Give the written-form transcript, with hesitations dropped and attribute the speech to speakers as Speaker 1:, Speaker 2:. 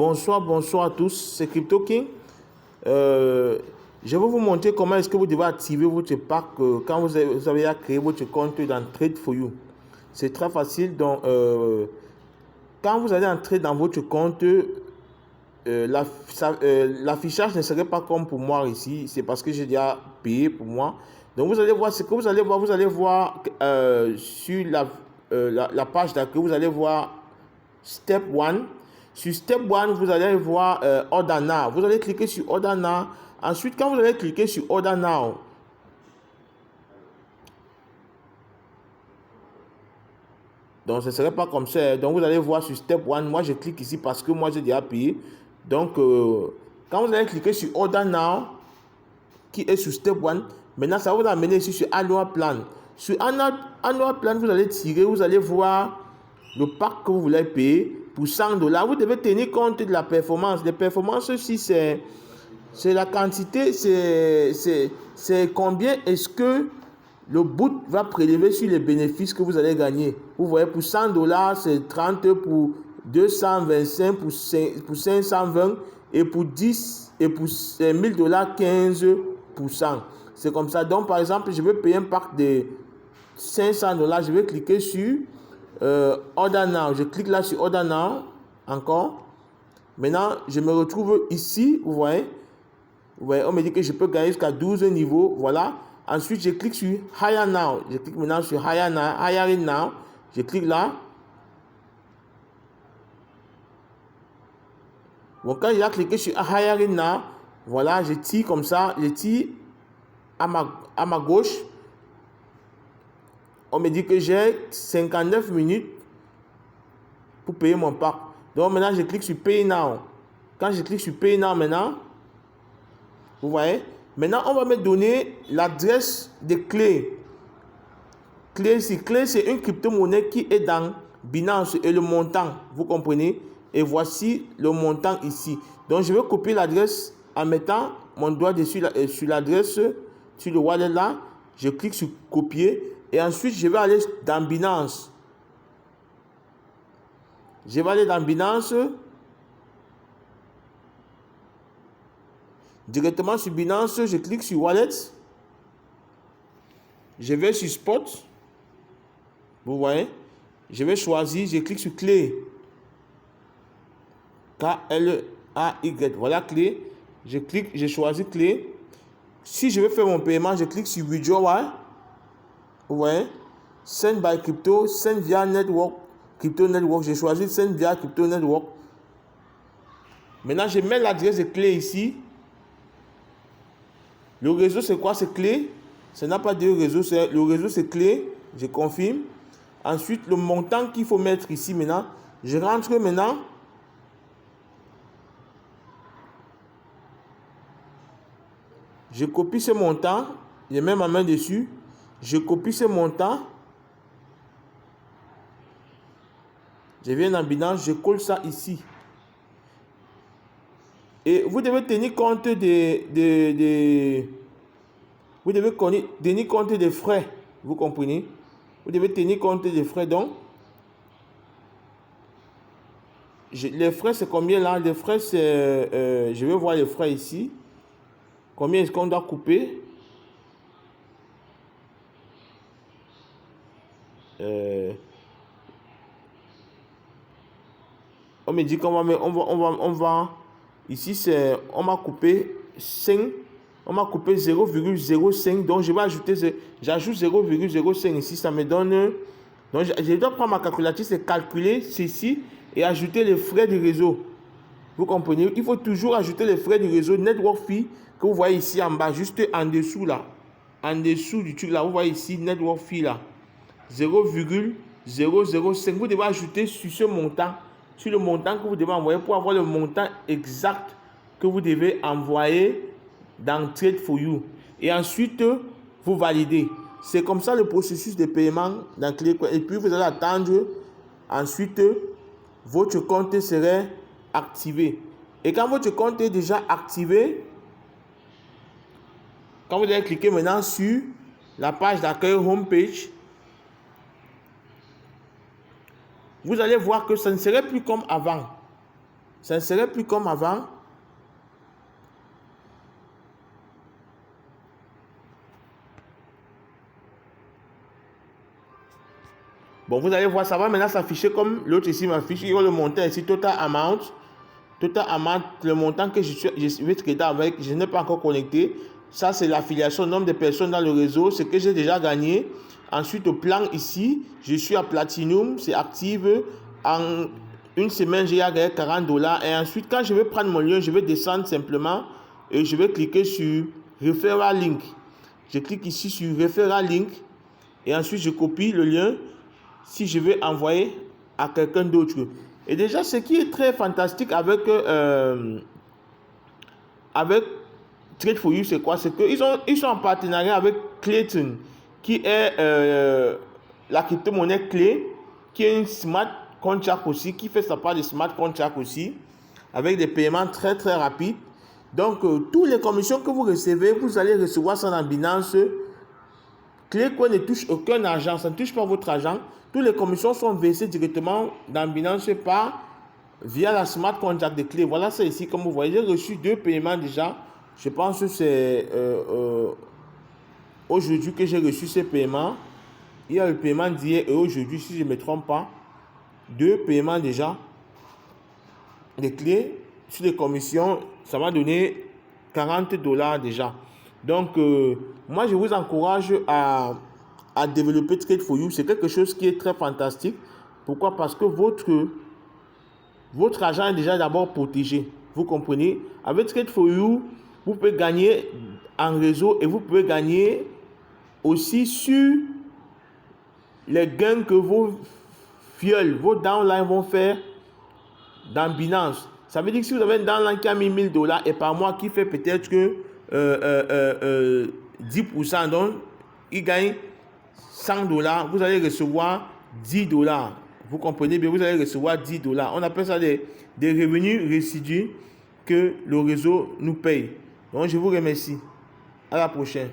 Speaker 1: Bonsoir à tous, c'est Crypto King. Je vais vous montrer comment est-ce que vous devez activer votre pack quand vous avez à créer votre compte dans Trade4You. C'est très facile. Donc, quand vous allez entrer dans votre compte, l'affichage ne serait pas comme pour moi ici. C'est parce que j'ai déjà payé pour moi. Donc, vous allez voir ce que vous allez voir. Vous allez voir sur la page d'accueil, vous allez voir Step 1. Sur Step 1, vous allez voir Order Now. Vous allez cliquer sur Order Now. Ensuite, quand vous allez cliquer sur Order Now, donc ce ne serait pas comme ça. Donc, vous allez voir sur Step 1. Moi, je clique ici parce que moi, j'ai déjà payé. Donc, quand vous allez cliquer sur Order Now, qui est sur Step 1, maintenant, ça va vous amener ici sur Annual Plan. Sur Annual Plan, vous allez tirer, vous allez voir le pack que vous voulez payer pour $100. Vous devez tenir compte de la performance. Les performances aussi, c'est la quantité, c'est combien est-ce que le boot va prélever sur les bénéfices que vous allez gagner. Vous voyez, pour $100, c'est 30, pour 225, pour 520 et pour 10 et pour $1000, 15%. C'est comme ça. Donc, par exemple, je vais payer un pack de $500. Je vais cliquer sur Order Now. Je clique là sur Order Now. Encore. Maintenant, je me retrouve ici. Vous voyez, on me dit que je peux gagner jusqu'à 12 niveaux. Voilà. Ensuite, je clique sur Hire Now. Je clique maintenant sur Hire Now. Je clique là. Bon, quand j'ai cliqué sur Hire Now, voilà, je tire comme ça. Je tire à ma gauche. On me dit que j'ai 59 minutes pour payer mon pack. Donc maintenant, je clique sur Pay Now. Quand je clique sur Pay Now maintenant, vous voyez, maintenant on va me donner l'adresse de clé. Clé, c'est une crypto-monnaie qui est dans Binance et le montant, vous comprenez? Et voici le montant ici. Donc je vais copier l'adresse en mettant mon doigt dessus sur l'adresse, sur le wallet là. Je clique sur copier et ensuite je vais aller dans Binance. Je vais aller dans Binance. Directement sur Binance, je clique sur Wallet. Je vais sur Spot. Vous voyez. Je vais choisir, je clique sur Clé. K-L-A-Y. Voilà Clé. Je clique, je choisis Clé. Si je veux faire mon paiement, je clique sur Withdrawal. Vous voyez. Send by Crypto, Send via Network. Crypto Network. J'ai choisi Send via Crypto Network. Maintenant, je mets l'adresse de clé ici. Le réseau, c'est quoi? C'est clé. Ça n'a pas de réseau. Le réseau, c'est clé. Je confirme. Ensuite, le montant qu'il faut mettre ici maintenant. Je rentre maintenant. Je copie ce montant. Je mets ma main dessus. Je copie ce montant. Je viens dans Binance. Je colle ça ici. Et vous devez tenir compte vous devez tenir compte des frais. Vous comprenez? Vous devez tenir compte des frais. Donc, les frais, c'est combien là? Les frais, c'est... je vais voir les frais ici. Combien est-ce qu'on doit couper? On me dit qu'on va ici, c'est... On m'a coupé 5... On m'a coupé 0,05. Donc, je vais ajouter... J'ajoute 0,05 ici. Ça me donne... Donc, je dois prendre ma calculatrice, c'est calculer ceci et ajouter les frais du réseau. Vous comprenez? Il faut toujours ajouter les frais du réseau Network Fee que vous voyez ici en bas, juste en dessous là. En dessous du truc là, vous voyez ici Network Fee là. 0,005. Vous devez ajouter sur ce montant, sur le montant que vous devez envoyer pour avoir le montant exact que vous devez envoyer dans Trade4You. Et ensuite, vous validez. C'est comme ça le processus de paiement dans Clé. Et puis, vous allez attendre. Ensuite, votre compte serait activé. Et quand votre compte est déjà activé, quand vous allez cliquer maintenant sur la page d'accueil Homepage, vous allez voir que ça ne serait plus comme avant. Ça ne serait plus comme avant. Bon, vous allez voir, ça va maintenant s'afficher comme l'autre ici m'affiche. Il y a le montant ici, total amount. Total amount, le montant que je vais trader avec, je n'ai pas encore connecté. Ça, c'est l'affiliation, nombre de personnes dans le réseau, ce que j'ai déjà gagné. Ensuite, au plan ici, je suis à Platinum, c'est active. En une semaine, j'ai gagné $40. Et ensuite, quand je vais prendre mon lien, je vais descendre simplement et je vais cliquer sur Referral Link. Je clique ici sur Referral Link et ensuite, je copie le lien si je vais envoyer à quelqu'un d'autre. Et déjà, ce qui est très fantastique avec Trade4You, c'est quoi? C'est qu'ils sont en partenariat avec Clayton, qui est la crypto-monnaie clé, qui est une smart contract aussi, qui fait sa part de smart contract aussi, avec des paiements très très rapides. Donc, toutes les commissions que vous recevez, vous allez recevoir ça dans Binance. Claycoin ne touche aucun argent, ça ne touche pas votre argent. Toutes les commissions sont versées directement dans Binance via la smart contract de Clay. Voilà ça ici, comme vous voyez, j'ai reçu 2 paiements déjà. Je pense que c'est aujourd'hui que j'ai reçu ces paiements. Il y a le paiement d'hier et aujourd'hui, si je ne me trompe pas. 2 paiements déjà de Clay sur les commissions. Ça m'a donné $40 déjà. Donc, moi, je vous encourage à développer Trade4You. C'est quelque chose qui est très fantastique. Pourquoi? Parce que votre argent est déjà d'abord protégé. Vous comprenez? Avec Trade4You, vous pouvez gagner en réseau et vous pouvez gagner aussi sur les gains que vos fioles, vos downlines vont faire dans Binance. Ça veut dire que si vous avez un downline qui a mis $1000 et par mois qui fait peut-être que 10%, donc il gagne $100, vous allez recevoir $10. Vous comprenez bien, vous allez recevoir $10. On appelle ça des revenus résidus que le réseau nous paye. Donc je vous remercie. À la prochaine.